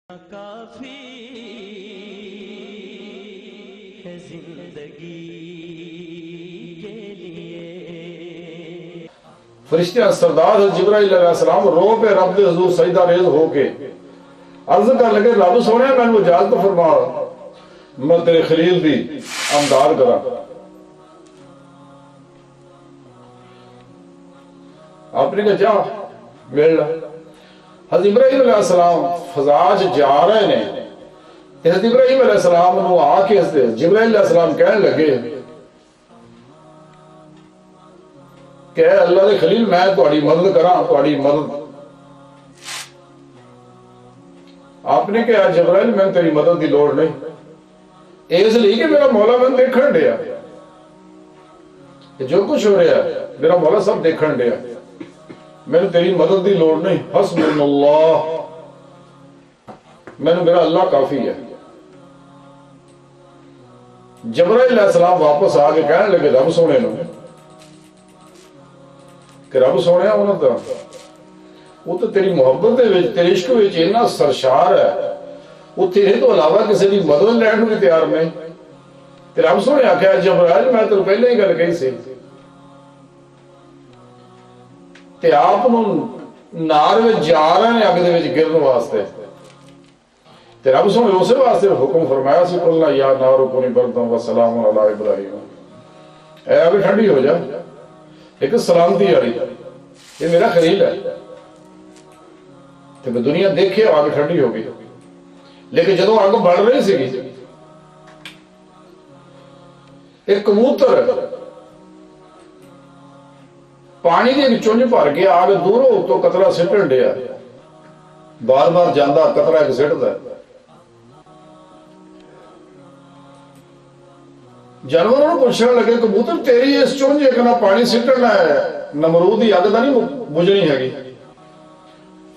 کافی ہے زندگی کے لیے۔ فرشتے سردار جبرائیل علیہ السلام رو پہ رب دے حضور سجدہ ریز ہو کے عرض کر لگے رب سونے میں نے اجازت فرما میں تیرے خلیل دی امداد کرا۔ آپ نے کہا جا مل لا۔ حضرت ابراہیم علیہ السلام فضاج جا رہے نے، حضرت ابراہیم علیہ السلام نے آ کے جبرائیل علیہ السلام کہنے لگے کہ اے اللہ دے خلیل میں تہاڈی مدد کراں، تہاڈی مدد۔ آپ نے کہا جبرائیل میں تیری مدد دی لوڑ نہیں، اس لیے کہ میرا مولا میں دیکھن دیا، جو کچھ ہو رہا ہے میرا مولا سب دیکھن دیا، میں نے تیری مدد دی لوڑ نہیں، حسبنا اللہ، میں نے میرا اللہ کافی ہے۔ جبرائیل علیہ السلام واپس آ کے کہنے لگے رب سونے نو کہ رب سونے وہ تو تیری محبت دے وچ تیرے عشق وچ اتنا سرشار ہے، وہ تیرے تو علاوہ کسی دی مدد لین بھی تیار نہیں۔ تے رب سونے آکھیا جبرائیل میں تو پہلے ہی گل کہی سی کہ آپ نار میں جا رہے ہیں اگ دے وچ گرن واسطے، تے رب سونے اسے واسطے حکم فرمایا سی قلنا یا نار کونی بردا وسلام علی ابراہیم، اے اگ ٹھنڈی ہو جا، ایک سلامتی آ رہی، یہ میرا خلیل ہے۔ تے دنیا دیکھے آگ ٹھنڈی ہو گئی، لیکن جدوں آگ بڑھ رہی سی ایک کبوتر پانی دے وچوں بھر کے آگ دوروں تو قطرہ سٹن ڈیا، بار بار جاندہ قطرہ ایک سٹدا ہے۔ جانوروں نے پوچھنے لگے کبوتر تیری اس چونجے کنا پانی سٹنا ہے نمرود دی اگ دا نہیں بجھنی ہے گی؟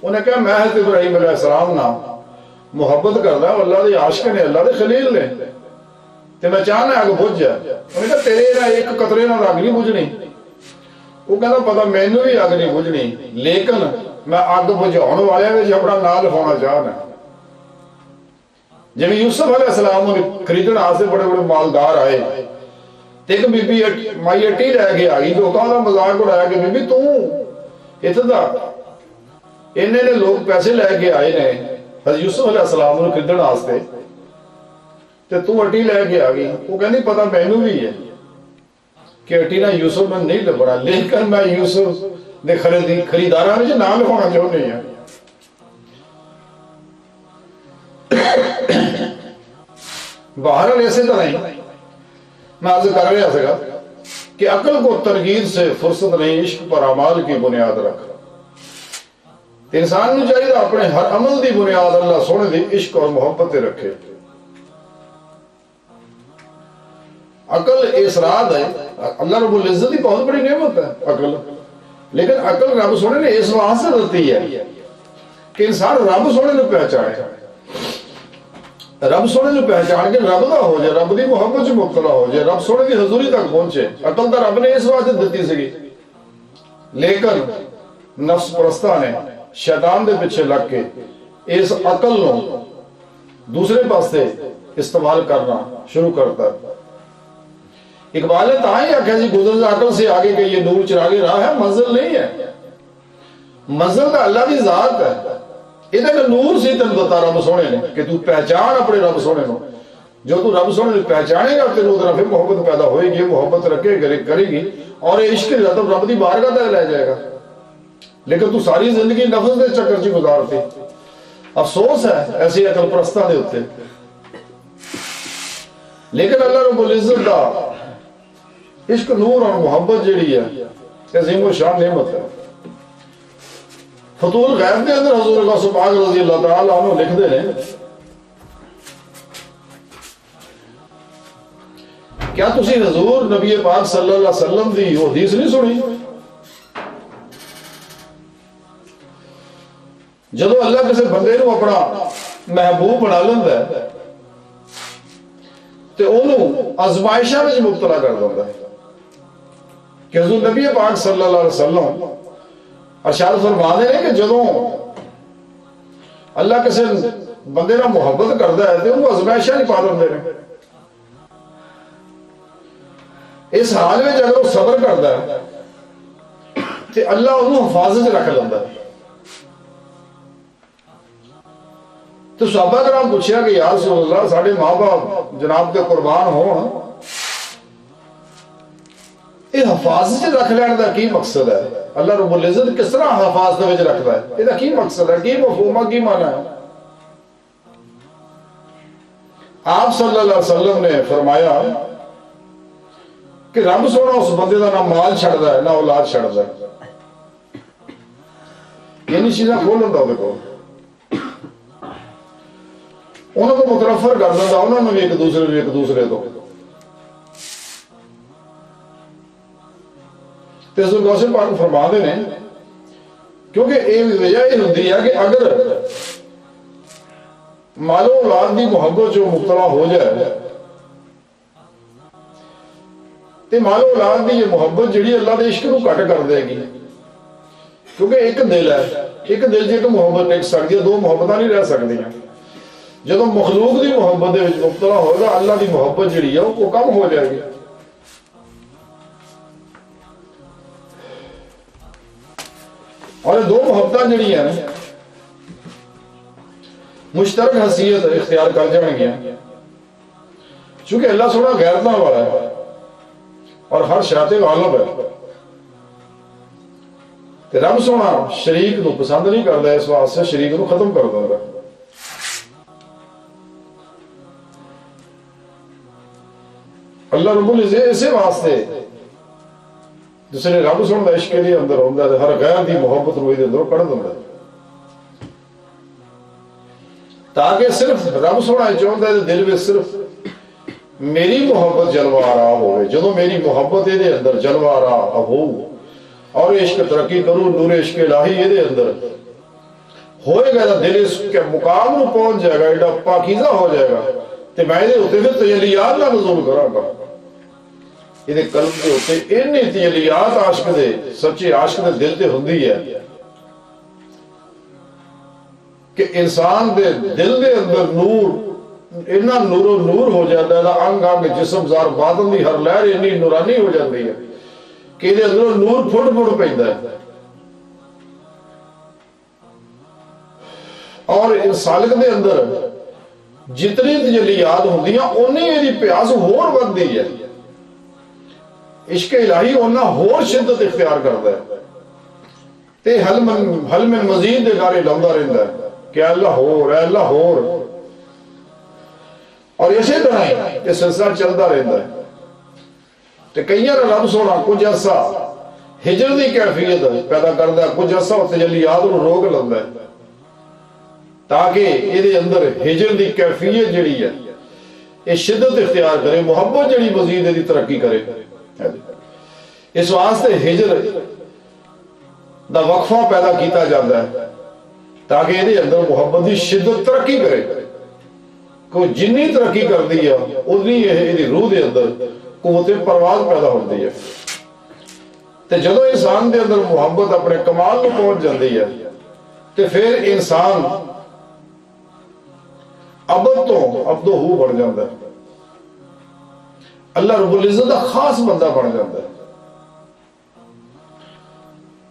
انہیں کہا میں حضرت ابراہیم علیہ السلام نہ محبت کردا، اللہ دے عاشق نے، اللہ دے خلیل نے، تے میں چاہنا اگ بجھ جائے۔ انہیں کہا تیرے نہ ایک قطرے نہ اگ نہیں بجھنی۔ وہ کہنا پتا مینوں بھی اگ نہیں بجھنی، لیکن میں اگ بجھاؤن والے وچ اپنا نام لکھانا چاہنا۔ جب یوسف علیہ السلام خریدن واسطے بڑے بڑے مالدار آئے، ایک بی بی مائی اٹی لے کے آ گئی، لوکاں دا مذاق اڑایا کہ بی بی تو اتنا انہیں نے لوگ پیسے لے کے آئے نے حضرت یوسف علیہ السلام نے خریدن واسطے، تے تو اٹی لے کے آ گئی۔ وہ کہنی پتا مینوں بھی ہے کہ اٹی نہ یوسف میں نہیں لبنا، لیکن میں یوسف دے خریداراں وچ نام لکھانا چاہندی ہاں۔ بہرحال ایسے طرح ہی میں عرض کر رہا تھا کہ عقل کو ترغیب سے فرصت نہیں، عشق پر اعمال کی بنیاد رکھ۔ انسان نے چاہیے اپنے ہر عمل دی بنیاد اللہ سونے دی عشق اور محبت رکھے۔ عقل اسراد ہے، اللہ رب العزت کی بہت بڑی نعمت ہے عقل، لیکن عقل رب سونے نے اس واسطے دیتی ہے کہ انسان رب سونے نے پہچانے، رب سونے نے پہچان کے رب دا ہو جائے، رب دی محبت سے مبتلا ہو جائے، رب سونے دی حضوری تک پہنچے۔ عقل دا رب نے اس واسطے دیتی سی، لیکن نفس پرستہ نے شیطان دے پیچھے لگ کے اس عقل نو دوسرے پاسے استعمال کرنا شروع کرتا ہے۔ اقبال نے تاہی آکھیا جی گزر عقل سے آگے کہ یہ نور چراغے راہ ہے، منزل نہیں ہے، منزل تو اللہ کی ذات ہے۔ یہ تو نور سی تن بتا رب سونے نے کہ تو پہچان اپنے رب سونے نو، جو تو رب سونے نے پہچانے گا تیرے ادھر پھر محبت پیدا ہوئے گی، محبت رکھے کرے گی اور عشق رب دی بارگاہ تک لے جائے گا۔ لیکن تو ساری زندگی نفس دے چکر چ گزارتی، افسوس ہے ایسی عقل پرستاں دے اوتے۔ لیکن اللہ رب العزت دا عشق نور اور محبت جیڑی ہے عظیم و شان نعمت ہے۔ فتول غیب دے اندر حضور اللہ سبحانہ رضی اللہ تعالیٰ عنہ لکھ دے ہیں کیا تسی حضور نبی پاک صلی اللہ علیہ وسلم دی وہ حدیث نہیں سنی؟ جدو اللہ کسی بندے نو اپنا محبوب بنا لیندا ہے تے اونوں آزمائشاں وچ مبتلا کر دیندا ہے کہ حضور نبی پاک صلی اللہ علیہ وسلم ارشاد فرما دے کہ جدوں اللہ کسی بندے نال محبت کرتا ہے تو وہ ازمائشاں نہیں پا لیندے نے. اس حال میں اگر وہ صبر کرتا ہے تو اللہ انہوں حفاظت رکھ لیندہ ہے. تو صحابہ کرام پوچھا کہ یا رسول اللہ ساڑھے ماں باپ جناب کے قربان ہون یہ حفاظت رکھ لینے کا کی مقصد ہے؟ اللہ رب العزت کس طرح حفاظت میں رکھتا ہے؟ یہ کی مقصد ہے؟ کی مفہوم کی معنی ہے؟ آپ صلی اللہ علیہ وسلم نے فرمایا کہ رب سونا اس بندے کا نہ مال چھڑتا ہے نہ اولاد چھڑتا ہے. یعنی چیزیں کھول لینا دیکھو انہوں کو متنفر کر دیتا انہوں نے بھی ایک دوسرے تو. غوث پاک فرما دے نے کیونکہ یہ وجہ یہ ہوتی ہے کہ اگر مال و اولاد کی محبت جو مبتلا ہو جائے تو مال و اولاد کی یہ محبت جڑی اللہ کے عشق کو کٹ کر دے گی. کیونکہ ایک دل ہے, ایک دل جی تو محبت ٹک سکتی ہے, دو محبت نہیں رہ سکتی. جب مخلوق کی محبت مبتلا ہوگا اللہ کی محبت جڑی ہے وہ کم ہو جائے گی. اور دو محبتیں جڑی ہیں مشترک حیثیت اختیار کر جائیں گے چونکہ اللہ سونا غیرتاں والا ہے اور ہر شاہ غالب ہے. رب سونا شریک کو پسند نہیں کرتا, اس واسطے شریک کو ختم کر دوں گا. اللہ رب العزت اسی واسطے دوسرے رب سونا عشق کے اندر ہوتا ہے, ہر غیر دی محبت روئی دے اندر کڑ دیتا ہے تاکہ صرف رب سونا چاہتا ہے دل میں صرف میری محبت جلوہ آ رہا ہوئے. جدو میری محبت یہ اندر جلوہ آ رہا ہو اور عشق ترقی کروں نور عشق الہی یہ اندر ہوئے گا دل اس کے مقام میں پہنچ جائے گا, ایڈا پاکیزہ ہو جائے گا تو میں یہ ہوتے پھر تجلیات نہ نزول کرا گا. یہ قلب کے ہوتے انہی تجلیات عاشق دے سچے عاشق دے دل تے ہوندی ہے کہ انسان دے دل دے اندر نور اتنا نور و نور ہو جاتا ہے, انگ انگ جسم زار باطن دی ہر لہر اتنی نورانی ہو جاتی ہے کہ یہ اندر نور پھٹ پھٹ پیندا ہے. اور سالک دے اندر جتنی تجلیات ہوندیاں اونی یہ پیاس ہور بڑھتی ہے. عشق الہی ہونا ہور شدت اختیار کرتا ہے تے حل من مزید دے گارے لمدا رہندا ہے کہ اللہ ہور ہے اللہ ہور. اور اسی طرح یہ سلسلہ چلتا رہتا ہے. تو کئی رب سونا کچھ عرصہ ہجر دی کیفیت پیدا کرتا ہے, کچھ عرصہ تجلیات کو روک لیتا ہے تاکہ یہ اندر ہجر دی کیفیت جڑی ہے یہ شدت اختیار کرے, محبت جڑی مزید دی ترقی کرے. اس واسطے ہجر دا وقفہ پیدا کیتا جاتا ہے تاکہ یہ اندر محبت دی شدت ترقی کرے. کوئی جنی ترقی کر دی ہے اتنی یہ روح دے اندر قوت پرواز پیدا ہوتی ہے. تو جدو انسان دے اندر محبت اپنے کمال کو پہنچ جاتی ہے تو پھر انسان عبد تو عبدو ہو بڑھ جاتا ہے, اللہ رب العزت کا خاص بندہ بن جاتا ہے.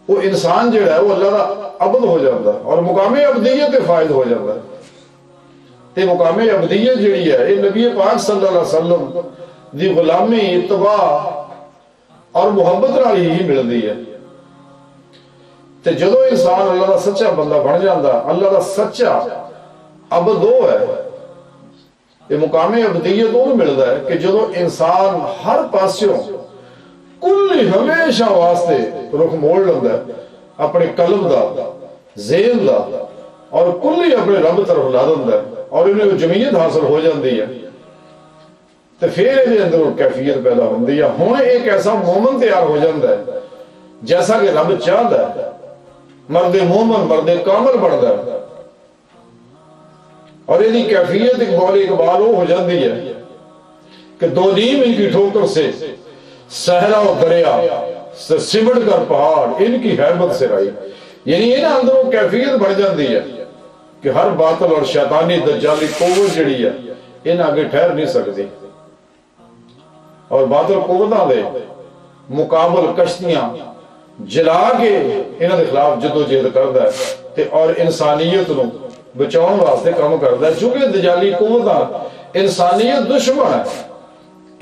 وہ انسان جڑا ہے وہ اللہ کا عبد ہو جاتا ہے اور مقام عبدیت پہ فائد ہو جاتا ہے. تے مقام عبدیت جڑی ہے یہ نبی پاک صلی اللہ علیہ وسلم دی غلامی اتباع اور محبت نال ہی ملتی ہے. تے جدو انسان اللہ کا سچا بندہ بن جاتا, اللہ کا سچا عبد وہ ہے, یہ مقام عبدیت وہ ملتا ہے کہ جدو انسان ہر پاسوں کل ہمیشہ واسطے رخ موڑ لیتا ہے اپنے قلب دا ذہن دا اور کل ہی اپنے رب طرف لا دیتا ہے اور انہیں جمعیت حاصل ہو جاتی ہے تو پھر یہ اندر کیفیت پیدا ہوتی ہے. ہوں ایک ایسا مومن تیار ہو جاتا ہے جیسا کہ رب چاہتا ہے, مرد مومن مرد کامل بنتا ہے. اور یہ کیفیت اقبال وہ ہو جاتی ہے کہ دو نیم ان کی ٹھوکر سے صحرا و دریا سمٹ کر پہاڑ ان کی حیبت سے رائی. یعنی یہ اندر وہ کیفیت بڑھ جاتی ہے کہ ہر باطل اور شیطانی دجالی قوت جڑی ہے ان آگے ٹھہر نہیں سکتی، اور باطل قوتاں دے مقابل کشتیاں جلا کے انہاں دے خلاف جدوجہد کردا ہے تے اور انسانیت نو بچاؤن واسطے کام کردا ہے، چونکہ دجالی قوتاں انسانیت دشمن ہے،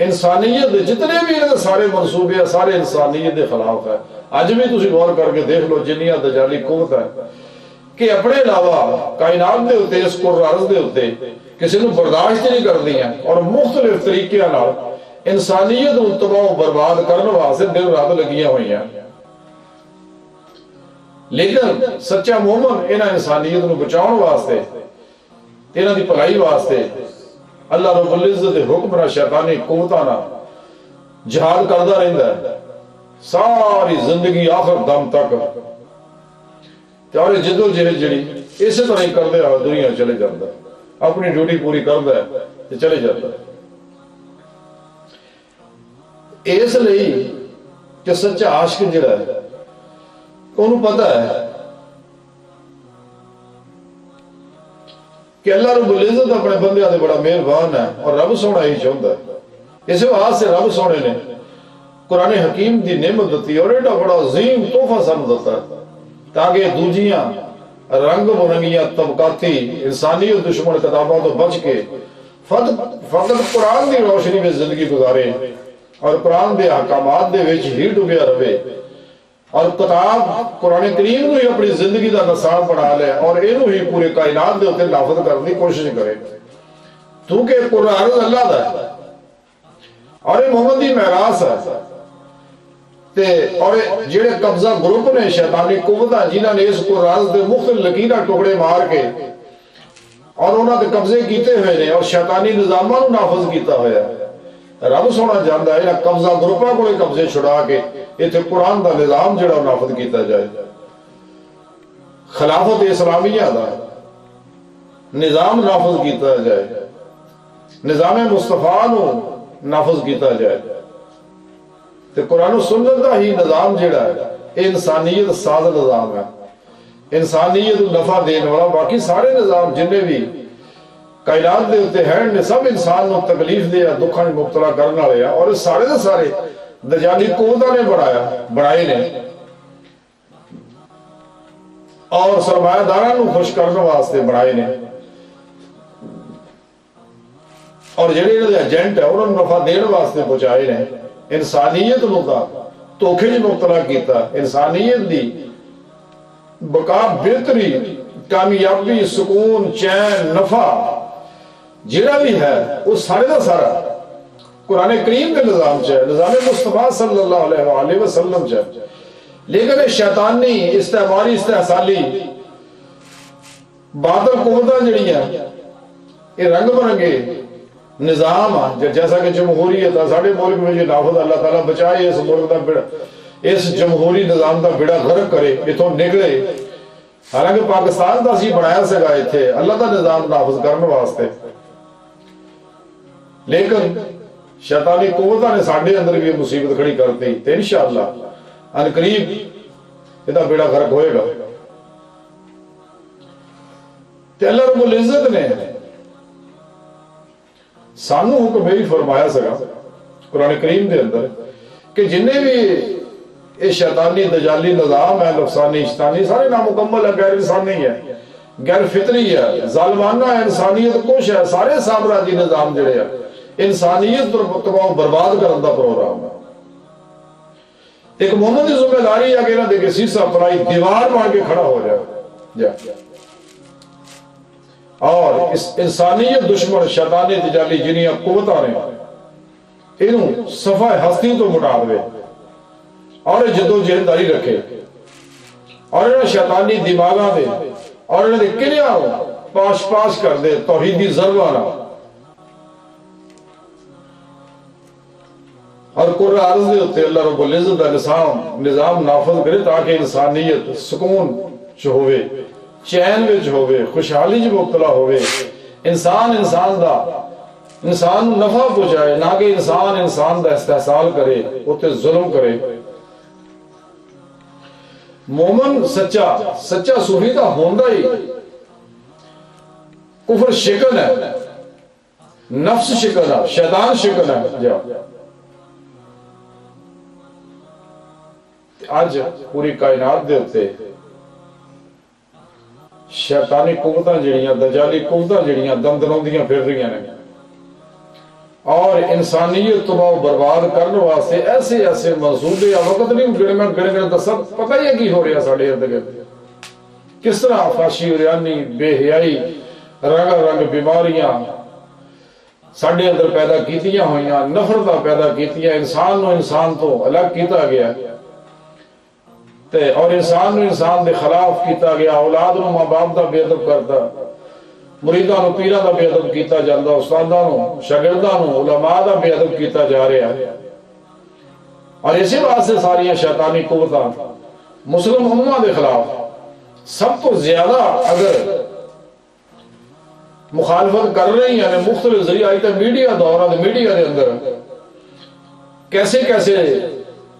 انسانیت جتنے بھی انہاں دے سارے منصوبے ہیں سارے انسانیت دے خلاف ہے۔ اج بھی تسی غور کر کے دیکھ لو جنیاں دجالی قوت ہے کہ اپنے علاوہ کائنات دے ہوتے اس کر ارض دے ہوتے کسی نو برداشت نہیں کردی ہیں اور مختلف طریقے نال انسانیت نو تباہ و برباد کرنے واسطے دن رات لگیاں ہوئی ہیں، لیکن سچا مومن انہاں انسانیت نو بچاؤن واسطے انہاں دی بھلائی واسطے اللہ رب العزت دے حکم نال شیطانی قوتاں نال جہاد کردا رہندا ہے ساری زندگی آخر دم تک، اور جدوجہد جڑی اسی طرح ہی کردے آ دنیا چلے جاتا ہے، اپنی ڈیوٹی پوری کردا ہے تے چلے جاتا ہے۔ اس لیے کہ سچا عاشق جڑا ہے انہوں پتہ ہے کہ اللہ رب العزت اپنے بندیاں دے بڑا مہربان ہے اور رب سونا ہی چاہتا ہے، اس واسطے رب سونے نے قرآن حکیم دی نعمت دیتی اور ایڈا بڑا عظیم تحفہ سمجھ دیتا ہے تاکہ دوجیاں رنگ برنگیاں طبقاتی انسانیت دشمن کتابوں تو بچ کے فقط قرآن دی روشنی میں زندگی گزارے اور قرآن دے احکامات دے وچ ہی ڈوبیا رہے اور کتاب قرآن کریم نو ہی اپنی زندگی دا نصاب بنا لے اور اینو ہی پورے کائنات دے اوتے نافذ کرنے کی کوشش کرے، کیونکہ قرآن اللہ دا ہے اور یہ محمد دی معراج ہے اور جڑے قبضہ گروپ نے شیطانی قوتاں جنہاں نے اس قرآن دے مختلف لکیراں ٹکڑے مار کے اور انہاں دے قبضے کیتے ہوئے نے اور شیطانی نظاماں نو نافذ کیتا ہوا ہے، رب سونا جاندا ہے انہاں قبضہ گروپاں کولے قبضے چھڑا کے ایتھے قرآن دا نظام جڑا نافذ کیتا جائے، خلافت اسلامیہ دا نظام نافذ کیتا جائے، نظام مصطفیٰ نو نافذ کیتا جائے تے قرآن و سنت دا ہی نظام جڑا ہے یہ انسانیت ساز نظام ہے، انسانیت نفع دین والا، باقی سارے نظام جننے بھی کائنات دے ہوتے ہیں نے سب انسان نو تکلیف دیا دکھاں مبتلا کرنے والے ہیں اور سارے دے سارے دجالی قوتاں نے بنائے نے اور سرمایہ داراں نو خوش کرنے واسطے بنائے نے اور جڑے انہاں دے ایجنٹ ہے انہاں نو نفع دین واسطے پہنچائے نے، انسانیت نو دا دھوکھے وچ مبتلا کیتا، انسانیت دی بقا بہتری کامیابی سکون چین نفع جڑا بھی ہے وہ سارے دا سارا قرآن کریم کے نظام چاہے، نظام مصطفیٰ صلی اللہ علیہ وآلہ وسلم چاہے، لیکن یہ شیطانی استعماری استحصالی باطل قوتاں جڑی ہیں یہ رنگ برنگے نظام جیسا کہ جمہوریت ساڑھے ملک میں جو نافذ اللہ تعالیٰ بچائے اس ملک دا بڑا اس جمہوری نظام دا بڑا غرق کرے اتھوں نکلے، حالانکہ پاکستان دا سی بنایا سگا اتھے اللہ دا نظام نافذ کرنے واسطے، لیکن شیطانی قوتاں نے ساڑھے اندر بھی مصیبت کھڑی کرتی تے انشاءاللہ ان قریب یہ بیڑا غرق ہوئے گا۔ تے اللہ رب العزت نے سانو حکم بھی فرمایا سگا قرآن کریم دے اندر کہ جنہیں بھی یہ شیطانی دجالی نظام ہے نفسانی اشتانی سارے نامکمل ہے، غیر انسانی ہے، غیر فطری ہے، ظالمانہ ہے، انسانیت کش ہے، سارے سامراجی نظام جڑے ہیں انسانیت تباہ و برباد کرنے کا پروگرام ہے۔ ایک مومن کی ذمہ داری ہے کہ نہ دیکھے سیسا پرائی دیوار بن کے کھڑا ہو جائے اور اس انسانیت دشمن شیطانی دجالی جنیاں قوتاں نے انہوں صفحہ ہستی تو مٹا دے اور جدوجہد جاری رکھے اور انہوں شیطانی دماغاں دے اور انہوں نے کلیاں پاش پاش کر دے توحیدی ضربانا اور قرآن عرض دے ہوتے اللہ رب العزت کا نظام نافذ کرے تاکہ انسانیت سکون چ ہوئے، چین وچ ہوئے، خوشحالی چ مبتلا ہوئے، انسان نفع پہنچائے نہ کہ انسان دا استحصال کرے اوتے ظلم کرے۔ مومن سچا صوفی دا ہوندا ہی کفر شکن ہے، نفس شکن ہے، شیطان شکن ہے. جا اج پوری کائنات دے اوتے شیطانی قوتاں جڑیاں، دجالی قوتاں جڑیاں دمدراؤندیاں پھر رہی ہیں اور انسانیت تباہ و برباد کرنے واسطے ایسے ایسے منصوبے وقت نہیں گڑ تو سب پتہ ہی ہے کی ہو رہا ساڈے ارد گرد. کس طرح فاشی اریانی، بے حیائی، رنگ رنگ بیماریاں ساڈے اندر پیدا کیتیاں ہوئیاں، نفرتاں پیدا کیتیاں، انسان نو انسان تو الگ کیتا گیا اور انسان نو انسان دے خلاف کیتا گیا. اولاد نو ماں باپ دا بے ادب کرتا، مریداں نو پیراں دا بے ادب کیتا جاندا، استاداں نو شاگرداں نو علماء دا بے ادب کیتا جا رہا ہے. اور اسی واسطے ساری شیطانی قوتاں مسلم امہ دے خلاف سب تو زیادہ اگر مخالفت کر رہی ہیں مختلف ذریعہ آئی تو میڈیا دورہ دے میڈیا دے اندر کیسے کیسے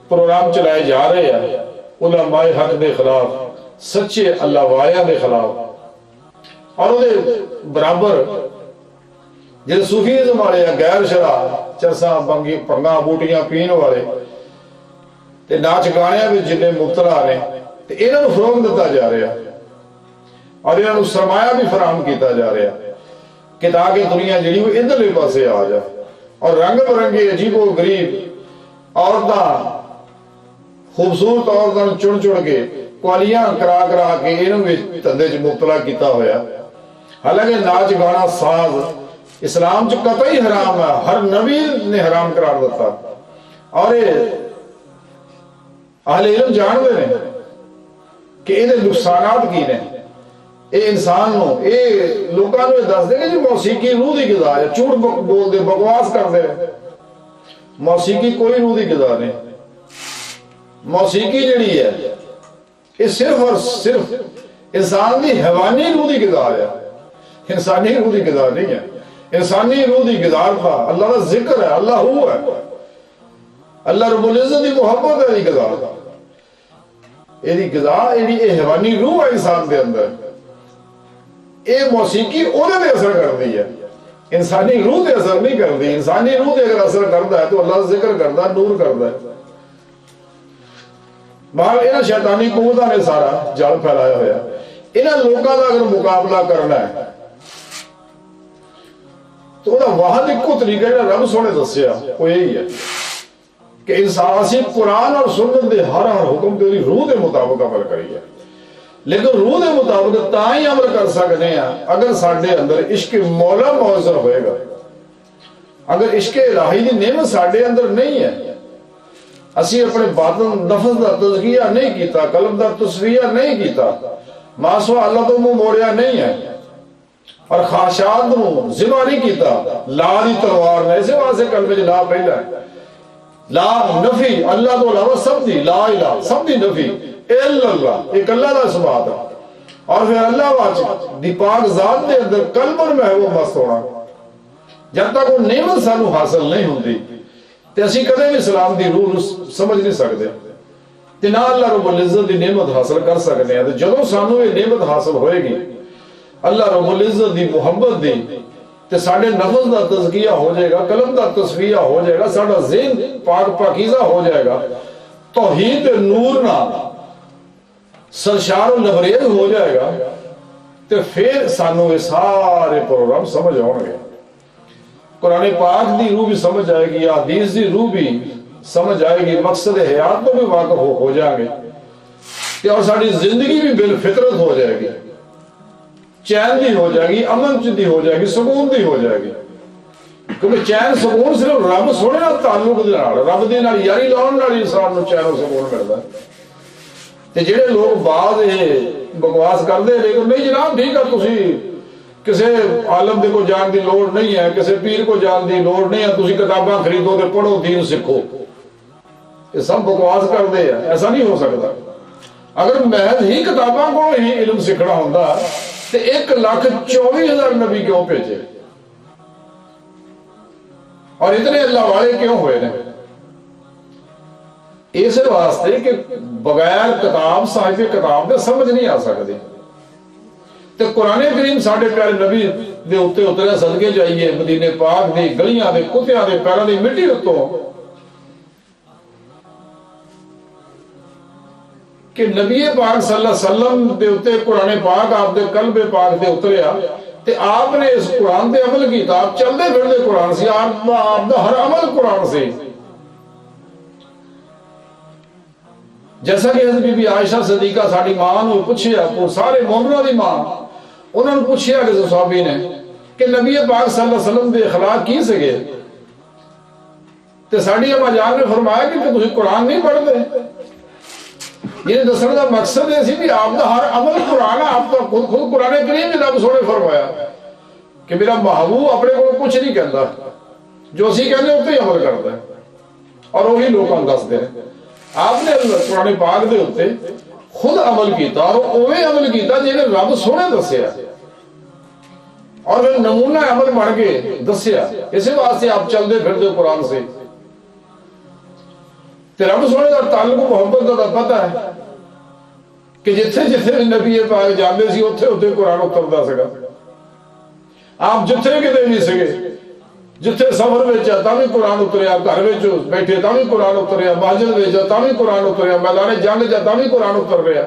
پروگرام چلائے جا رہے ہیں علماء حق دے خلاف، سچے اللہ والیاں دے خلاف. اور وہ برابر جن صوفیزم والے غیر شرع چرساں بھنگاں بوٹیاں پین والے تے ناچ گانے بھی جن مبتلا نے تے انہاں نوں فروغ دتا جا رہا اور انہاں نوں سرمایہ بھی فراہم کیتا جا رہا کہ تاکہ دنیا جڑی وہ ادھرلے پاسے آ جائے اور رنگ برنگے عجیب و غریب عورتاں، خوبصورت عورتاں چن چن کے کوالیاں کرا کرا کے انہوں بھی دھندے چ مبتلا کیتا ہویا. حالانکہ ناچ گانا ساز اسلام چ قطعی حرام ہے، ہر نبی نے حرام قرار دیتا. اور اہل علم جانتے ہیں کہ یہ نقصانات کی نے. یہ انسان نو یہ لوگوں نے دس دے کہ جی موسیقی روح دی غذا ہے، جھوٹ بول دے، بکواس کر دے. موسیقی کوئی روح دی غذا نہیں. موسیقی جڑی ہے یہ صرف اور صرف انسان دی حیوانی روح دی غذا ہے، انسانی روح دی غذا نہیں ہے. انسانی روح دی غذا تھا اللہ کا ذکر ہے، اللہ ہو ہے، اللہ رب العزت دی محبت ہے. یہ غذا یہ غذا یہ حیوانی روح ہے انسان دے اندر. یہ موسیقی انہوں نے اثر کرتی ہے، انسانی روح دے اثر نہیں کرتی. انسانی روح دے اگر اثر کرتا ہے تو اللہ ذکر کرتا ہے، نور کرتا ہے. باہر انہاں شیطانی قوتاں نے سارا جال پھیلایا ہوا. انہاں لوگوں کا اگر مقابلہ کرنا ہے تو انہاں واحد ایکو طریقہ جڑا رب سونے دسیا وہ یہی ہے کہ انسان اسی قرآن اور سنت دے ہر حکم دے روح دے مطابق عمل کریے. لیکن روح دے مطابق تا ہی عمل کر سکتے ہیں اگر ساڈے اندر عشق مولا موثر ہوئے گا. اگر عشق الہی دی نعمت ساڈے اندر نہیں ہے، اسی اپنے باطن نفس دا تزکیہ نہیں کیتا، قلب دا تصفیہ نہیں کیتا، ماسوا اللہ تو منہ موڑیا نہیں ہے اور خواہشات نو ذبح نہیں کیتا، لا دی تلوار نے اسے واسطے کلمے لا پہلا ہے لا نفی اللہ تو علاوہ سب دی، لا الہ سب دی نفی الا اللہ، ایک اللہ دا ثبات ہے. اور پھر اللہ واچ دی پاک ذات دے اندر قلب میں وہ مست ہونا. جب تک وہ نعمت سانو حاصل نہیں ہوندی تے اسی کدے بھی اسلام دی روح سمجھ نہیں سکتے تے نہ اللہ رب العزت دی نعمت حاصل کر سکتے ہیں. جدوں سانو یہ نعمت حاصل ہوئے گی اللہ رب العزت دی محبت دی تے ساڈے نفس دا تزکیہ ہو جائے گا، قلب دا تصفیہ ہو جائے گا، ساڈا ذہن پاک پاکیزہ ہو جائے گا، توحید نور نہ سرشار و لبریز ہو جائے گا تے پھر سانو یہ سارے پروگرام سمجھ آؤ گے. قرآن پاک دی روح بھی سمجھ آئے گی، حدیث دی روح بھی سمجھ آئے گی، مقصد حیات کو بھی واقف ہو جائیں گے اور ساری زندگی بھی بالفطرت ہو جائے گی، چین دی ہو جائے گی، امن دی ہو جائے گی، سکون دی ہو جائے گی. کیونکہ چین سکون صرف رب سونے نال تعلق دے نال، رب دے نال یاری لاؤن نال انسان نوں چین و سکون ملدا ہے. تے جڑے لوگ بعض بکواس کرتے لیکن نہیں جناب ٹھیک ہے تسی کسی عالم دے کو جان دی لوڑ نہیں ہے، کسی پیر کو جان دی لوڑ نہیں ہے، تسی کتاباں خریدو تے پڑھو دین سکھو، یہ سب بکواس کرتے ہیں. ایسا نہیں ہو سکتا. اگر محض ہی کتاباں کو ہی علم سکھنا ہوتا تے 1,24,000 نبی کیوں بھیجے اور اتنے اللہ والے کیوں ہوئے نے؟ اس واسطے کہ بغیر کتاب صاحب کتاب دے سمجھ نہیں آ سکتی. تے قرآن کریم ساڈے پیارے نبی ਦੇ ਉੱਤੇ ਉਤਰਿਆ, ਸਦਕੇ ਜਾਈਏ ਮਦੀਨੇ ਪਾਕ ਦੀ ਗਲੀਆਂ ਦੇ ਕੁੱਤਿਆਂ ਦੇ ਪੈਰਾਂ ਦੀ ਮਿੱਟੀ ਉੱਤੋਂ, کہ نبی پاک صلی اللہ علیہ وسلم دے اتے قرآن پاک آپ دے قلب پاک دے اتریا تے آپ نے اس قرآن دے عمل کیتا. آپ چلدے پھردے قرآن سی, آپ دا ہر عمل قرآن سے. جیسا کہ حضرت بی بی عائشہ صدیقہ ساڈی ماں نو پوچھیا, سارے مومنوں دی ماں, انہوں نے پوچھیا کہ صحابی نے کہ نبی پاک صلی اللہ علیہ وسلم دے اخلاق کی سگے, تے ساڈی اما جان نے فرمایا کہ تسی قرآن نہیں پڑھتے. یہ دسنے کا مقصد ہے سی بھی آپ کا ہر عمل قرآن ہے, آپ کا خود قرآن کریم میں رب سونے فرمایا کہ میرا محبوب اپنے کو کچھ نہیں کہتا, جو اسی کہنے اتنے ہی عمل کرتا ہے اور وہی لوگوں کو دستے ہیں. آپ نے قرآن پاک دے اتنے خود عمل کیتا اور اوے عمل کیتا جی نے رب سونے دسیا اور نمونہ عمل بن کے دسیا. اسی واسطے آپ چلتے پھرتے قرآن سے. تے رب سونے کا تعلق محبت کا پتہ ہے کہ جتھے جتھے نبی پاک جاندے سی اتھے اتھے قرآن اتردا سگا. آپ جتھے کتے بھی سگے, جتھے سفر وچ تاں وی قرآن اتریا, گھر وچ بیٹھے تاں وی قرآن اتریا, مسجد وچ تاں وی قرآن اتریا, میدان جنگ جا تاں وی قرآن اتر رہا,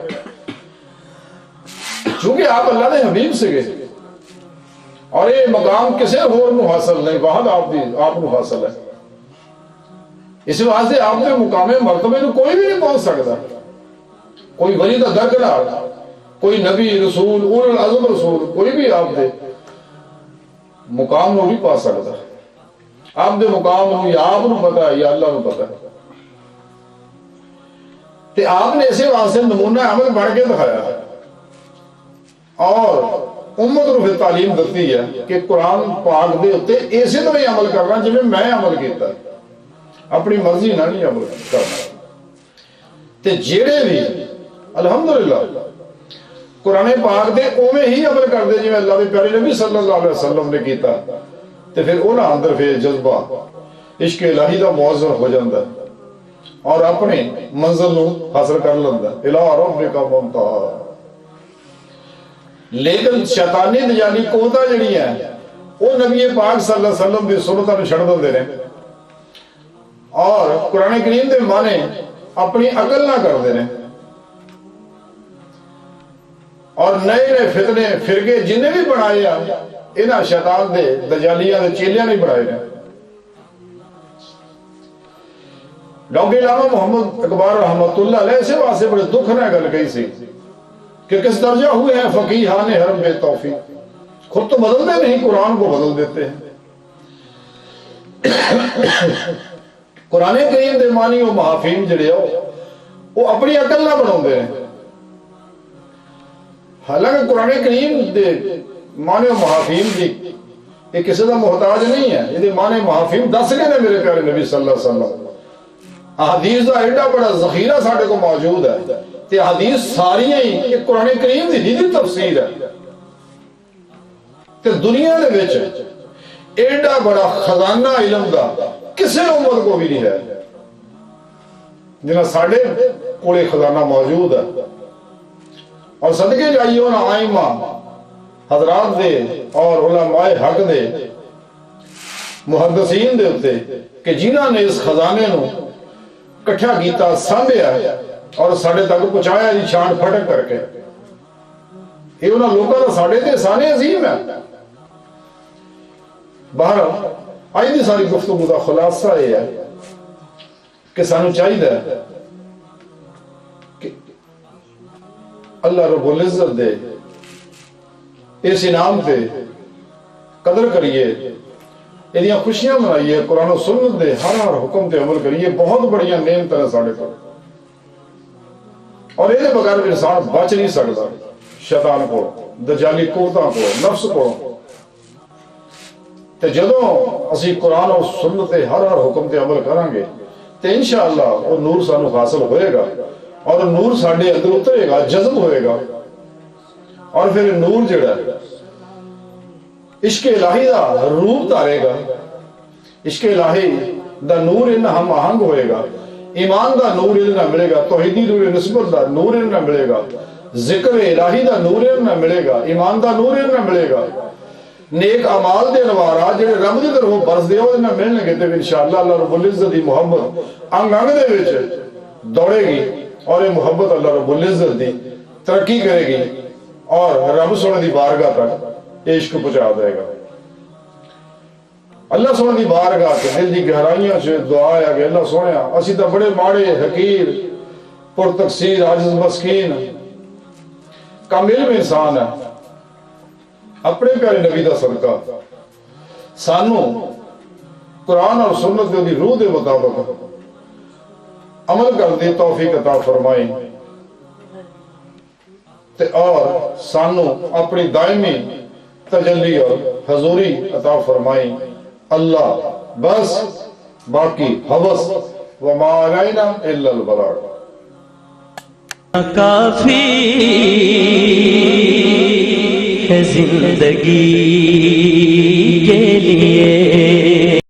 چونکہ آپ اللہ دے حبیب سگے. اور یہ مقام کسے ہور نو حاصل نہیں, واحد آپ نو حاصل ہے. اس واسطے آپ کے مقام مرتبے میں کوئی بھی نہیں پہنچ سکتا. کوئی ولی کا درکنار, کوئی نبی رسول اول العزم رسول, کوئی بھی آپ دے مقام نو نہیں پا سکتا. آپ دے مقام نو یا آپ نو پتا ہے یا اللہ نو پتا ہے. تے آپ نے اسی واسطے نمونہ عمل بڑھ کے دکھایا ہے اور امت نو پھر تعلیم دیتی ہے کہ قرآن پاک دے اتے اسی طرح ہی عمل کرنا جی میں عمل کیتا ہے, اپنی مرضی نہ نہیں عمل کرنا. تے جیڑے بھی الحمدللہ قرآن پاک دے اوے ہی عمل کردے جی اللہ دے پیارے نبی صلی اللہ علیہ وسلم نے کیتا, تے پھر انہاں اندر پھر جذبہ عشق الہی دا موضوع ہو جاندا اور اپنے منزل نو حاصل کر لیندا. الہ ربک منتہا. لیکن شیطانی دجالی قوتاں جڑیاں وہ نبی پاک صلی اللہ علیہ وسلم دی سنتاں نوں چھڈ دیندے نے اور قرآن کریم دے معنی اپنی عقل نہ کرتے ہیں اور نئے نئے فتنے فرقے جنہیں بھی بنائے انہاں شیطان دے دجالیاں دے چیلیاں نہیں بنائے ہیں. ڈاکٹر علامہ محمد اقبال رحمۃ اللہ علیہ سے واسطے بڑے دکھ نہ گل کہی سی کہ کس درجہ ہوئے ہیں فقیہان حرم بے توفیق, خود تو بدلتے نہیں قرآن کو بدل دیتے ہیں. قرآن کریم دے معنی و محافیم جڑے وہ اپنی عقل نہ بناؤندے ہیں. حالانکہ قرآن کریم دے معنی و محافیم دی یہ کسی دا محتاج نہیں ہے. یہ معنی محافیم دس گئے نے میرے پیارے نبی صلی اللہ علیہ وسلم. احادیث دا ایڈا بڑا ذخیرہ ساڈے کو موجود ہے تے احادیث ساری ہی قرآن کریم دی ہی تفسیر ہے. تے دنیا دے وچ ایڈا بڑا خزانہ علم دا کسی امت کو بھی نہیں ہے جنہاں ساڑھے کوڑے خزانہ موجود ہے. اور صدقے جائیے انہاں آئمہ حضرات دے اور علماء حق دے محدثین دے ہوتے کہ جنہاں نے اس خزانے نو کٹھا کیتا سانبھیا اور ساڑھے تک پہنچایا جی چھان پھٹک کر کے. یہ انہاں لوگوں کا ساڑھے تے احسان عظیم ہے. بہرحال آج دی ساری گفتگو کا خلاصہ یہ ہے کہ سانو چاہیے کہ اللہ رب العزت دے اس انعام تے قدر کریے, یہ خوشیاں منائیے, قرآن و سنت دے ہر ہر حکم تے عمل کریے. بہت بڑیاں نعمتاں ہیں ساڈے کول اور یہ بغیر انسان بچ نہیں سکتا شیطان کو, دجالی قوتاں کو, نفس کو. تے جدوں اسی قرآن اور سنت تے ہر ہر حکم تے عمل کریں گے تے انشاءاللہ وہ نور سانو حاصل ہوئے گا اور نور ساڈے اندر اترے گا, جذب ہوئے گا اور پھر نور جڑا عشق الہی دا روپ دارے گا. عشق الہی دا نور ان ہم آہنگ ہوئے گا, ایمان دا نور ان نہ ملے گا, توحیدی نور نسبت دا نور ان نہ ملے گا, ذکر الہی دا نور ان نہ ملے گا, ایمان دا نور ان نہ ملے گا. نیک اعمال دے انوارات جڑے رب دی طرفوں برس دے وہ ملنے گے تے انشاءاللہ اللہ رب العزت دی محبت انگ انگ دے وچ دوڑے گی اور یہ محبت اللہ رب العزت دی ترقی کرے گی اور رب سونے دی بارگاہ تک عشق پہنچا دے گا. اللہ سونے دی بارگاہ تے دل دی گہرائیاں سے دعا ہے کہ اللہ سونیا اسی تا بڑے ماڑے حقیر پر تقصیر عاجز مسکین کم علم انسان ہے. اپنے پیارے نبی دا صدقہ سانو قرآن اور سنت دی روح دے مطابق عمل کر دی توفیق عطا فرمائیں تے اور سانو اپنی دائمی تجلی اور حضوری عطا فرمائیں. اللہ بس باقی حوث وما علینا الا البلاغ. کافی ہے زندگی کے لیے